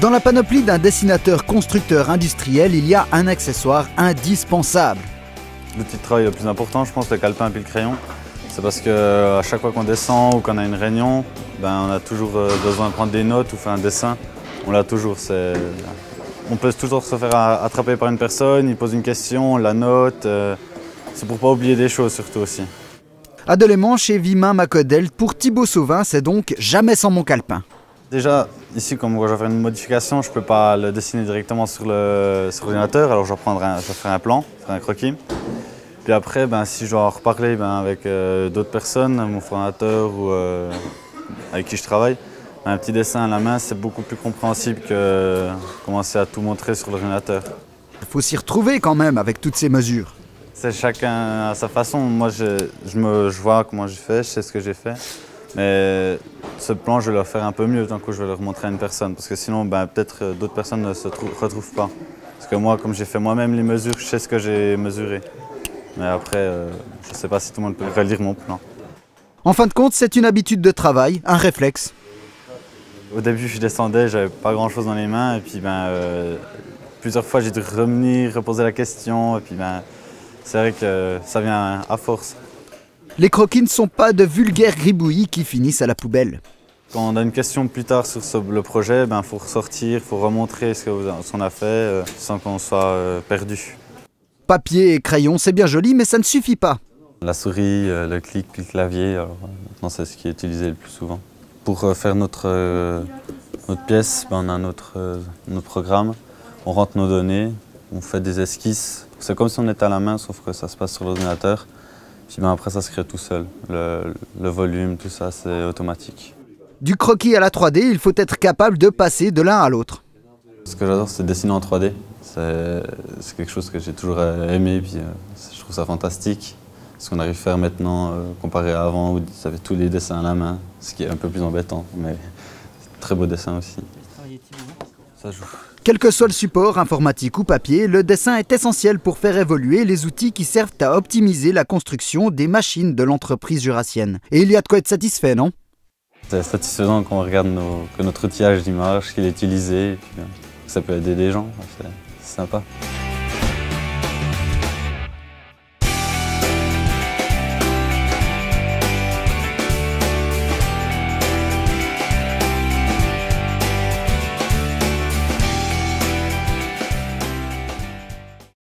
Dans la panoplie d'un dessinateur constructeur industriel, il y a un accessoire indispensable. L'outil de travail le plus important, je pense, le calepin puis le crayon. C'est parce qu'à chaque fois qu'on descend ou qu'on a une réunion, on a toujours besoin de prendre des notes ou faire un dessin. On l'a toujours. On peut toujours se faire attraper par une personne, il pose une question, on la note. C'est pour ne pas oublier des choses surtout aussi. À Delémont, chez Vimin Macodel, pour Thibaut Sauvin, c'est donc jamais sans mon calepin. Déjà, ici, comme je vais faire une modification, je ne peux pas le dessiner directement sur l'ordinateur, alors je vais faire un plan, faire un croquis. Puis après, si je dois en reparler avec d'autres personnes, mon formateur ou avec qui je travaille, un petit dessin à la main, c'est beaucoup plus compréhensible que commencer à tout montrer sur l'ordinateur. Il faut s'y retrouver quand même avec toutes ces mesures. C'est chacun à sa façon. Moi, je vois comment j'ai fait, je sais ce que j'ai fait. Mais ce plan, je vais le faire un peu mieux tant que je vais le remontrer à une personne. Parce que sinon, peut-être d'autres personnes ne se retrouvent pas. Parce que moi, comme j'ai fait moi-même les mesures, je sais ce que j'ai mesuré. Mais après, je ne sais pas si tout le monde peut relire mon plan. En fin de compte, c'est une habitude de travail, un réflexe. Au début, je descendais, j'avais pas grand-chose dans les mains. Et puis, plusieurs fois, j'ai dû revenir, reposer la question. Et puis, c'est vrai que ça vient à force. Les croquis ne sont pas de vulgaires gribouillis qui finissent à la poubelle. Quand on a une question plus tard sur le projet, il faut ressortir, il faut remontrer ce qu'on a fait sans qu'on soit perdu. Papier et crayon, c'est bien joli, mais ça ne suffit pas. La souris, le clic, le clavier, maintenant c'est ce qui est utilisé le plus souvent. Pour faire notre pièce, on a notre programme, on rentre nos données, on fait des esquisses. C'est comme si on était à la main, sauf que ça se passe sur l'ordinateur. Puis après, ça se crée tout seul. Le volume, tout ça, c'est automatique. Du croquis à la 3D, il faut être capable de passer de l'un à l'autre. Ce que j'adore, c'est dessiner en 3D. C'est quelque chose que j'ai toujours aimé, puis je trouve ça fantastique. Ce qu'on arrive à faire maintenant, comparé à avant, où ils avaient tous les dessins à la main, ce qui est un peu plus embêtant, mais très beau dessin aussi. Ça joue. Quel que soit le support, informatique ou papier, le dessin est essentiel pour faire évoluer les outils qui servent à optimiser la construction des machines de l'entreprise jurassienne. Et il y a de quoi être satisfait, non? C'est satisfaisant quand on regarde que notre outillage d'image, qu'il est utilisé, et puis, que ça peut aider des gens, c'est sympa.